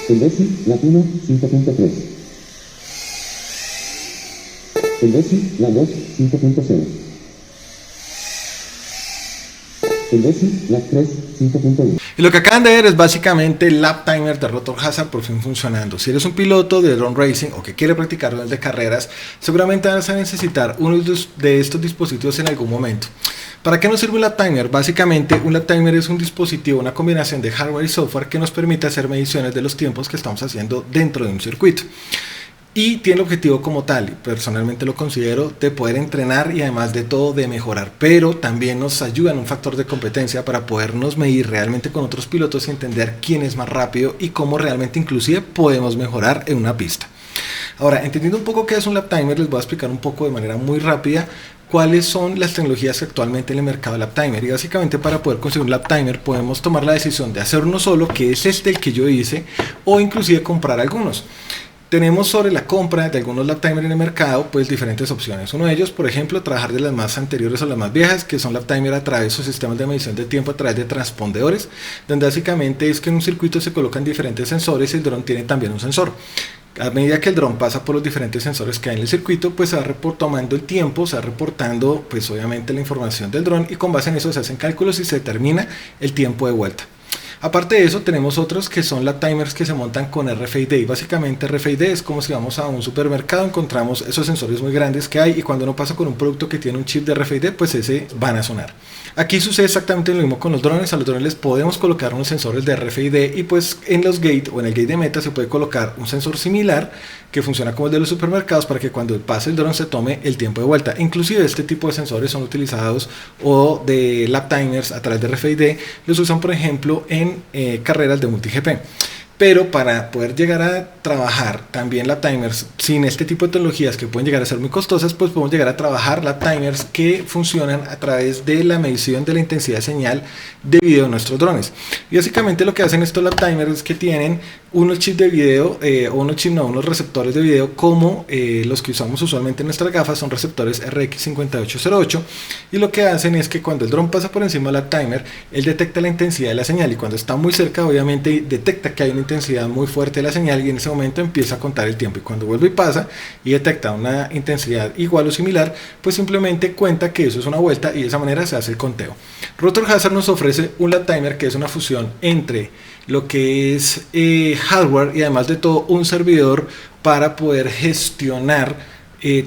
El DESI, Latino, 5.3. El DESI, la 2, 5.0. El DESI, la 3, 5.1. Y lo que acaban de ver es básicamente el lap timer de Rotor Hazard por fin funcionando. Si eres un piloto de drone racing o que quiere practicar drones de carreras, seguramente vas a necesitar uno de estos dispositivos en algún momento. ¿Para qué nos sirve un lap timer? Básicamente un lap timer es un dispositivo, una combinación de hardware y software que nos permite hacer mediciones de los tiempos que estamos haciendo dentro de un circuito. Y tiene el objetivo como tal, y personalmente lo considero, de poder entrenar y además de todo de mejorar, pero también nos ayuda en un factor de competencia para podernos medir realmente con otros pilotos y entender quién es más rápido y cómo realmente inclusive podemos mejorar en una pista. Ahora, entendiendo un poco qué es un lap timer, les voy a explicar un poco de manera muy rápida cuáles son las tecnologías que actualmente en el mercado de lap timer. Y básicamente para poder conseguir un lap timer podemos tomar la decisión de hacer uno solo, que es este el que yo hice, o inclusive comprar algunos. Tenemos sobre la compra de algunos lap timer en el mercado pues diferentes opciones. Uno de ellos, por ejemplo, trabajar de las más anteriores a las más viejas, que son lap timer a través de sistemas de medición de tiempo a través de transpondedores, donde básicamente es que en un circuito se colocan diferentes sensores y el dron tiene también un sensor. A medida que el dron pasa por los diferentes sensores que hay en el circuito, pues se va tomando el tiempo, se va reportando pues obviamente la información del dron y con base en eso se hacen cálculos y se determina el tiempo de vuelta. Aparte de eso, tenemos otros que son lap timers que se montan con RFID. Y básicamente RFID es como si vamos a un supermercado, encontramos esos sensores muy grandes que hay y cuando uno pasa con un producto que tiene un chip de RFID, pues ese van a sonar. Aquí sucede exactamente lo mismo con los drones. A los drones les podemos colocar unos sensores de RFID y pues en los gate o en el gate de meta se puede colocar un sensor similar que funciona como el de los supermercados para que cuando pase el dron se tome el tiempo de vuelta. Inclusive este tipo de sensores son utilizados o de lap timers a través de RFID, los usan por ejemplo en carreras de multi-GP. Pero para poder llegar a trabajar también lap timers sin este tipo de tecnologías que pueden llegar a ser muy costosas, pues podemos llegar a trabajar lap timers que funcionan a través de la medición de la intensidad de señal de video de nuestros drones. Y básicamente lo que hacen estos lap timers es que tienen unos chips de video, unos receptores de video como los que usamos usualmente en nuestras gafas, son receptores RX5808, y lo que hacen es que cuando el dron pasa por encima del lap timer, él detecta la intensidad de la señal y cuando está muy cerca obviamente detecta que hay una intensidad muy fuerte de la señal y en ese momento empieza a contar el tiempo y cuando vuelve y pasa y detecta una intensidad igual o similar, pues simplemente cuenta que eso es una vuelta y de esa manera se hace el conteo. Rotor Hazard nos ofrece un lap timer que es una fusión entre lo que es hardware y además de todo un servidor para poder gestionar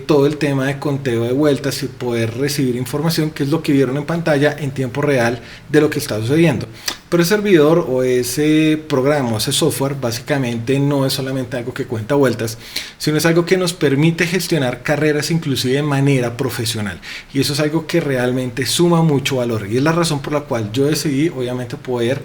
todo el tema de conteo de vueltas y poder recibir información, que es lo que vieron en pantalla en tiempo real de lo que está sucediendo. Pero ese servidor o ese programa o ese software básicamente no es solamente algo que cuenta vueltas, sino es algo que nos permite gestionar carreras inclusive de manera profesional, y eso es algo que realmente suma mucho valor y es la razón por la cual yo decidí obviamente poder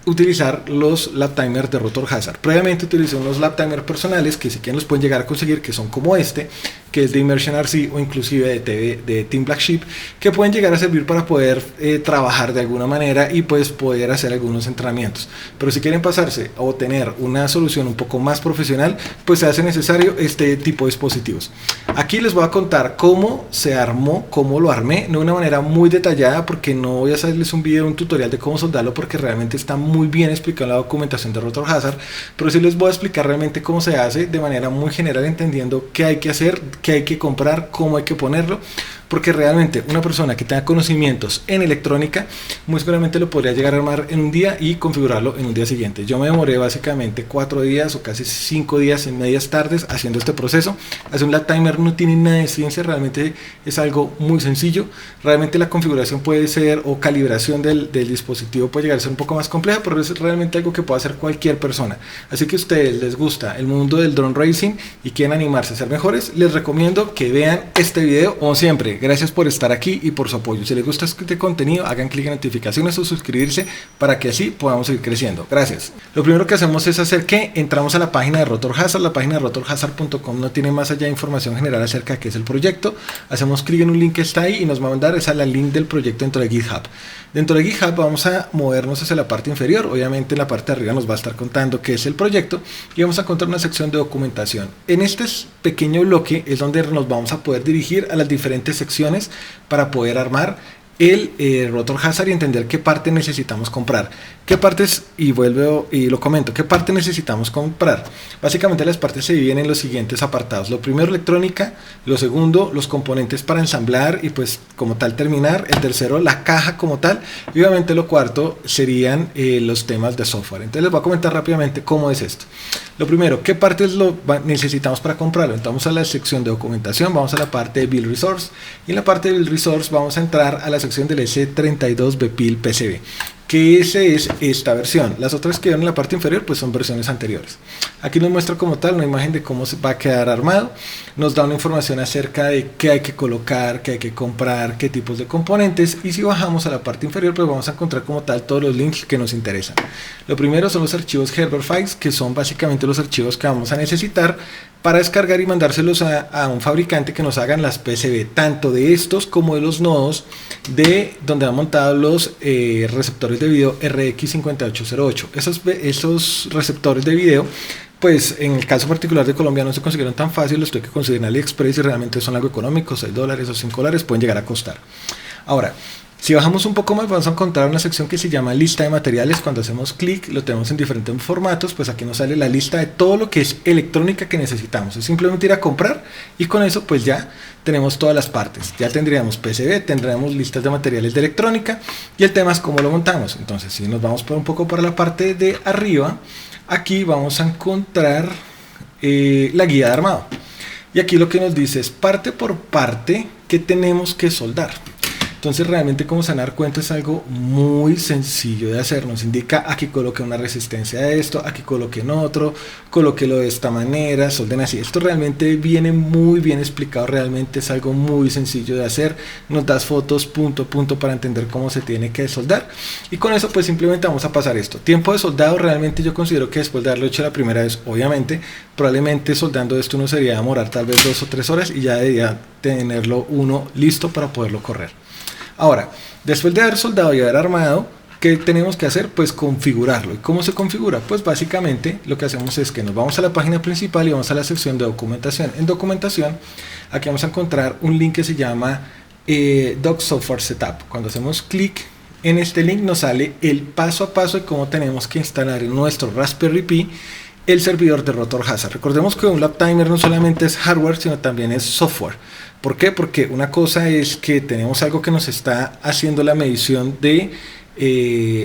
utilizar los lap timers de Rotor Hazard. Previamente utilicé unos lap timers personales que si quieren los pueden llegar a conseguir, que son como este, que es de Immersion RC o inclusive de Team Black Sheep, que pueden llegar a servir para poder trabajar de alguna manera y pues poder hacer algunos entrenamientos. Pero si quieren pasarse o tener una solución un poco más profesional, pues se hace necesario este tipo de dispositivos. Aquí les voy a contar cómo se armó, cómo lo armé, no de una manera muy detallada porque no voy a hacerles un video, un tutorial de cómo soldarlo porque realmente está muy bien explicado en la documentación de Rotor Hazard, pero sí les voy a explicar realmente cómo se hace de manera muy general, entendiendo qué hay que hacer, qué hay que comprar, cómo hay que ponerlo, porque realmente una persona que tenga conocimientos en electrónica muy seguramente lo podría llegar a armar en un día y configurarlo en un día siguiente. Yo me demoré básicamente 4 días o casi 5 días en medias tardes haciendo este proceso. Hacer un lap timer no tiene nada de ciencia, realmente es algo muy sencillo. Realmente la configuración puede ser o calibración del dispositivo puede llegar a ser un poco más compleja, pero es realmente algo que puede hacer cualquier persona. Así que a ustedes les gusta el mundo del drone racing y quieren animarse a ser mejores, les recomiendo que vean este video. Como siempre, gracias por estar aquí y por su apoyo. Si les gusta este contenido, hagan clic en notificaciones o suscribirse para que así podamos seguir creciendo. Gracias. Lo primero que hacemos es hacer que entramos a la página de Rotor Hazard. La página de rotorhazard.com no tiene más allá de información general acerca de qué es el proyecto. Hacemos clic en un link que está ahí y nos va a mandar esa la link del proyecto dentro de GitHub. Dentro de GitHub vamos a movernos hacia la parte inferior. Obviamente en la parte de arriba nos va a estar contando qué es el proyecto y vamos a encontrar una sección de documentación. En este pequeño bloque es donde nos vamos a poder dirigir a las diferentes secciones para poder armar el Rotor Hazard y entender qué parte necesitamos comprar. ¿Qué partes, y vuelvo y lo comento, qué parte necesitamos comprar? Básicamente las partes se dividen en los siguientes apartados. Lo primero, electrónica. Lo segundo, los componentes para ensamblar y pues como tal terminar. El tercero, la caja como tal. Y obviamente lo cuarto serían los temas de software. Entonces les voy a comentar rápidamente cómo es esto. Lo primero, ¿qué partes necesitamos para comprarlo? Entonces vamos a la sección de documentación, vamos a la parte de Build Resource. Y en la parte de Build Resource vamos a entrar a la sección del S32BPIL PCB, que ese es esta versión. Las otras que vieron en la parte inferior pues son versiones anteriores. Aquí nos muestra como tal una imagen de cómo se va a quedar armado, nos da una información acerca de qué hay que colocar, qué hay que comprar, qué tipos de componentes, y si bajamos a la parte inferior pues vamos a encontrar como tal todos los links que nos interesan. Lo primero son los archivos Herbert Files, que son básicamente los archivos que vamos a necesitar para descargar y mandárselos a un fabricante que nos hagan las PCB, tanto de estos como de los nodos de donde han montado los receptores de video RX5808. Esos receptores de video, pues en el caso particular de Colombia no se consiguieron tan fácil, los tuve que conseguir en AliExpress y realmente son algo económicos, $6 o $5 pueden llegar a costar. Ahora, si bajamos un poco más vamos a encontrar una sección que se llama lista de materiales. Cuando hacemos clic lo tenemos en diferentes formatos, pues aquí nos sale la lista de todo lo que es electrónica que necesitamos. Es simplemente ir a comprar y con eso pues ya tenemos todas las partes. Ya tendríamos PCB, tendríamos listas de materiales de electrónica y el tema es cómo lo montamos. Entonces si nos vamos por un poco para la parte de arriba, aquí vamos a encontrar la guía de armado. Y aquí lo que nos dice es parte por parte que tenemos que soldar. Entonces realmente, como se van a dar cuenta, es algo muy sencillo de hacer. Nos indica aquí coloque una resistencia a esto, aquí coloquen otro, colóquelo de esta manera, solden así. Esto realmente viene muy bien explicado, realmente es algo muy sencillo de hacer. Nos das fotos punto a punto para entender cómo se tiene que soldar. Y con eso pues simplemente vamos a pasar esto. Tiempo de soldado, realmente yo considero que después de haberlo hecho la primera vez, obviamente, probablemente soldando esto uno sería demorar tal vez 2 o 3 horas y ya debería tenerlo uno listo para poderlo correr. Ahora, después de haber soldado y haber armado, ¿qué tenemos que hacer? Pues configurarlo. ¿Y cómo se configura? Pues básicamente lo que hacemos es que nos vamos a la página principal y vamos a la sección de documentación. En documentación, aquí vamos a encontrar un link que se llama Doc Software Setup. Cuando hacemos clic en este link nos sale el paso a paso de cómo tenemos que instalar en nuestro Raspberry Pi el servidor de Rotor Hazard. Recordemos que un lap timer no solamente es hardware, sino también es software. ¿Por qué? Porque una cosa es que tenemos algo que nos está haciendo la medición de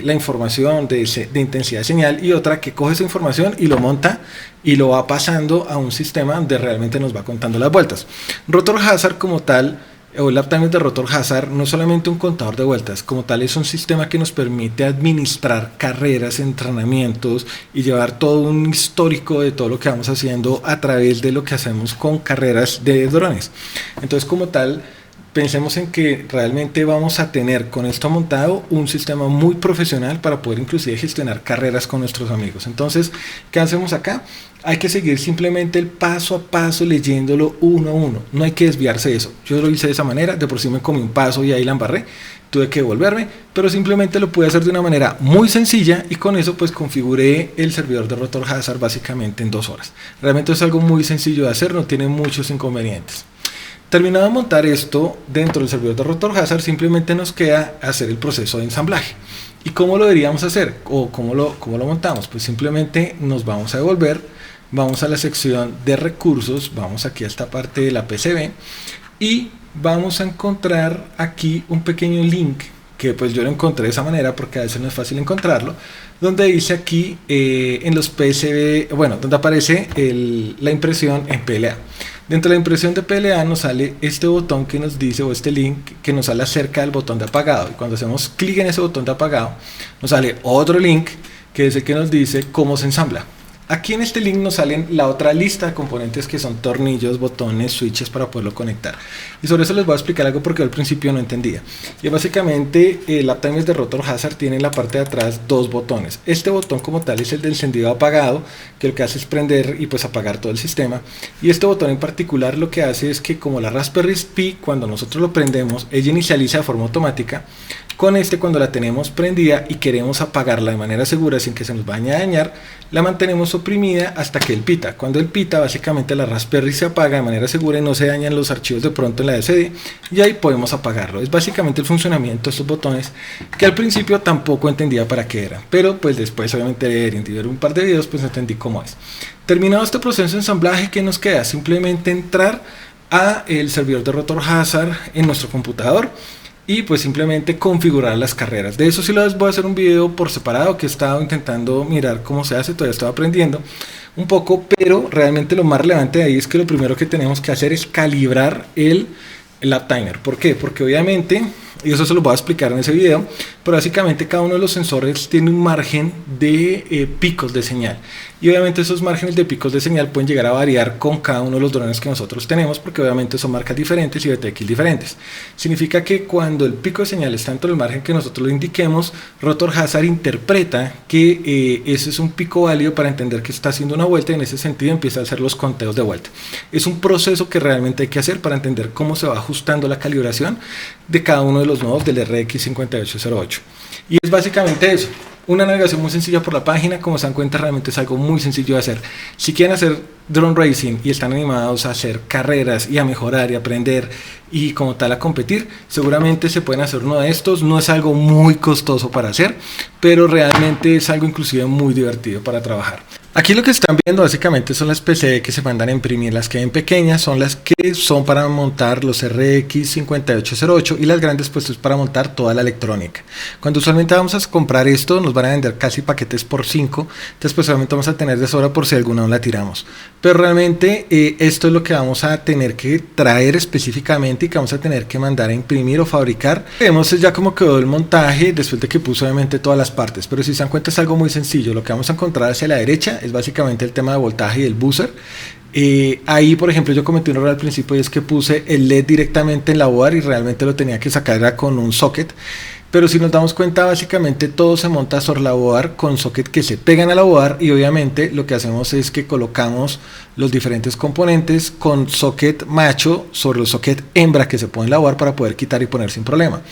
la información de intensidad de señal, y otra que coge esa información y lo monta y lo va pasando a un sistema donde realmente nos va contando las vueltas. Rotor Hazard como tal, o el uptime de Rotor Hazard, no es solamente un contador de vueltas, como tal es un sistema que nos permite administrar carreras, entrenamientos y llevar todo un histórico de todo lo que vamos haciendo a través de lo que hacemos con carreras de drones. Entonces como tal, pensemos en que realmente vamos a tener con esto montado un sistema muy profesional para poder inclusive gestionar carreras con nuestros amigos. Entonces, ¿qué hacemos acá? Hay que seguir simplemente el paso a paso leyéndolo uno a uno. No hay que desviarse de eso. Yo lo hice de esa manera, de por sí me comí un paso y ahí la embarré. Tuve que devolverme, pero simplemente lo pude hacer de una manera muy sencilla y con eso pues configuré el servidor de Rotor Hazard básicamente en 2 horas. Realmente es algo muy sencillo de hacer, no tiene muchos inconvenientes. Terminado de montar esto dentro del servidor de Rotor Hazard, simplemente nos queda hacer el proceso de ensamblaje. ¿Y cómo lo deberíamos hacer? ¿O cómo lo montamos? Pues simplemente nos vamos a devolver, vamos a la sección de recursos, vamos aquí a esta parte de la PCB y vamos a encontrar aquí un pequeño link que pues yo lo encontré de esa manera porque a veces no es fácil encontrarlo, donde dice aquí en los PCB, bueno, donde aparece la impresión en PLA. Dentro de la impresión de PLA nos sale este botón que nos dice, o este link que nos sale acerca del botón de apagado, y cuando hacemos clic en ese botón de apagado nos sale otro link que es el que nos dice cómo se ensambla. Aquí en este link nos salen la otra lista de componentes que son tornillos, botones, switches para poderlo conectar. Y sobre eso les voy a explicar algo porque al principio no entendía. Y básicamente el uptimer de Rotor Hazard tiene en la parte de atrás 2 botones. Este botón como tal es el de encendido apagado, que lo que hace es prender y pues apagar todo el sistema. Y este botón en particular lo que hace es que como la Raspberry Pi, cuando nosotros lo prendemos, ella inicializa de forma automática. Con este, cuando la tenemos prendida y queremos apagarla de manera segura sin que se nos vaya a dañar, la mantenemos oprimida hasta que él pita. Cuando él pita, básicamente la Raspberry se apaga de manera segura y no se dañan los archivos de pronto en la SD, y ahí podemos apagarlo. Es básicamente el funcionamiento de estos botones, que al principio tampoco entendía para qué eran, pero pues después obviamente de ver un par de videos pues entendí cómo es. Terminado este proceso de ensamblaje, ¿qué nos queda? Simplemente entrar a el servidor de Rotor Hazard en nuestro computador y pues simplemente configurar las carreras. De eso sí les voy a hacer un video por separado, que he estado intentando mirar cómo se hace, todavía estaba aprendiendo un poco, pero realmente lo más relevante de ahí es que lo primero que tenemos que hacer es calibrar el lap timer. ¿Por qué? Porque obviamente, y eso se lo voy a explicar en ese video, pero básicamente cada uno de los sensores tiene un margen de picos de señal, y obviamente esos márgenes de picos de señal pueden llegar a variar con cada uno de los drones que nosotros tenemos, porque obviamente son marcas diferentes y BTX diferentes. Significa que cuando el pico de señal está dentro del margen que nosotros lo indiquemos, Rotor Hazard interpreta que ese es un pico válido para entender que está haciendo una vuelta, y en ese sentido empieza a hacer los conteos de vuelta. Es un proceso que realmente hay que hacer para entender cómo se va ajustando la calibración de cada uno de los nodos del RX 5808. Y es básicamente eso. Una navegación muy sencilla por la página. Como se dan cuenta, realmente es algo muy sencillo de hacer. Si quieren hacer drone racing y están animados a hacer carreras y a mejorar y aprender y como tal a competir, seguramente se pueden hacer uno de estos. No es algo muy costoso para hacer, pero realmente es algo inclusive muy divertido para trabajar. Aquí lo que están viendo básicamente son las PCB que se mandan a imprimir. Las que ven pequeñas son las que son para montar los RX 5808, y las grandes pues es para montar toda la electrónica. Cuando usualmente vamos a comprar esto, nos van a vender casi paquetes por 5, entonces pues solamente vamos a tener de sobra por si alguna no la tiramos. Pero realmente esto es lo que vamos a tener que traer específicamente y que vamos a tener que mandar a imprimir o fabricar. Vemos ya cómo quedó el montaje después de que puse obviamente todas las partes, pero si se dan cuenta es algo muy sencillo. Lo que vamos a encontrar hacia la derecha es básicamente el tema de voltaje y el buzzer. Ahí por ejemplo yo cometí un error al principio, y es que puse el LED directamente en la board y realmente lo tenía que sacar con un socket. Pero si nos damos cuenta, básicamente todo se monta sobre la board con socket que se pegan a la board, y obviamente lo que hacemos es que colocamos los diferentes componentes con socket macho sobre los socket hembra que se pone en la board para poder quitar y poner sin problema.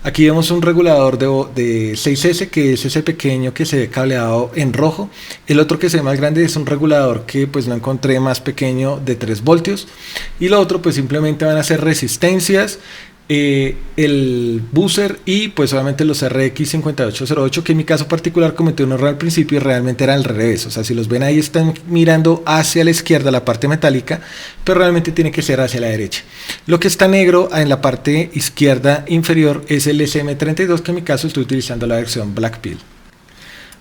Aquí vemos un regulador de 6S, que es ese pequeño que se ve cableado en rojo. El otro que se ve más grande es un regulador que pues no encontré más pequeño, de 3 voltios. Y lo otro pues simplemente van a ser resistencias, el buzzer y pues obviamente los RX 5808, que en mi caso particular cometí un error al principio y realmente era al revés. O sea, si los ven ahí están mirando hacia la izquierda la parte metálica, pero realmente tiene que ser hacia la derecha. Lo que está negro en la parte izquierda inferior es el SM32, que en mi caso estoy utilizando la versión Blackpill.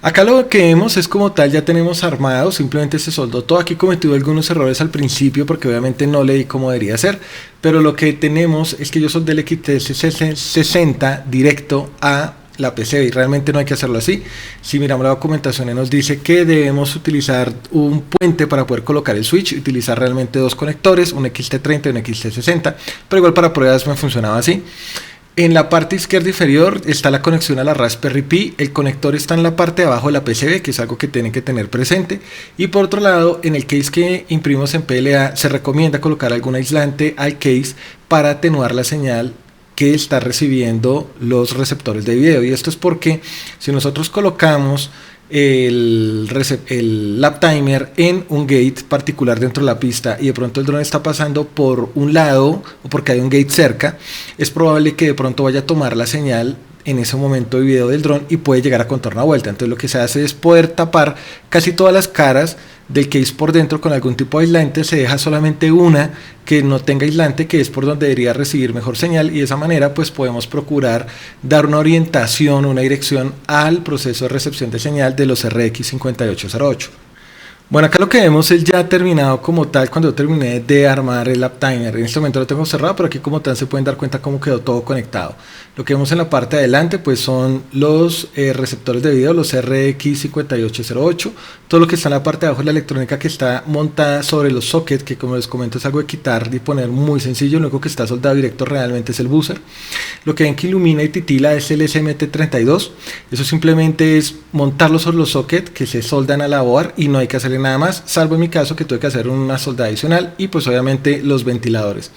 Acá lo que vemos es como tal, ya tenemos armado, simplemente se soldó todo. Aquí cometí algunos errores al principio porque obviamente no le di como debería ser, pero lo que tenemos es que yo soldé el XT60 directo a la PCB y realmente no hay que hacerlo así. Si miramos la documentación nos dice que debemos utilizar un puente para poder colocar el switch, utilizar realmente dos conectores, un XT30 y un XT60, pero igual para pruebas me funcionaba así. En la parte izquierda inferior está la conexión a la Raspberry Pi. El conector está en la parte de abajo de la PCB, que es algo que tienen que tener presente. Y por otro lado, en el case que imprimimos en PLA, se recomienda colocar algún aislante al case para atenuar la señal que está recibiendo los receptores de video. Y esto es porque si nosotros colocamos el lap timer en un gate particular dentro de la pista y de pronto el drone está pasando por un lado o porque hay un gate cerca, es probable que de pronto vaya a tomar la señal en ese momento de video del dron y puede llegar a contar una vuelta. Entonces lo que se hace es poder tapar casi todas las caras del case por dentro con algún tipo de aislante. Se deja solamente una que no tenga aislante, que es por donde debería recibir mejor señal, y de esa manera pues podemos procurar dar una orientación, una dirección al proceso de recepción de señal de los RX 5808. Bueno, acá lo que vemos es ya terminado como tal, cuando yo terminé de armar el lap timer. En este momento lo tengo cerrado, pero aquí como tal se pueden dar cuenta cómo quedó todo conectado. Lo que vemos en la parte de adelante pues son los receptores de video, los RX 5808. Todo lo que está en la parte de abajo es la electrónica que está montada sobre los sockets, que como les comento es algo de quitar y poner muy sencillo. Lo único que está soldado directo realmente es el buzzer. Lo que ven que ilumina y titila es el SMT32. Eso simplemente es montarlo sobre los sockets que se soldan a la board y no hay que hacerle nada más, salvo en mi caso que tuve que hacer una soldada adicional, y pues obviamente los ventiladores.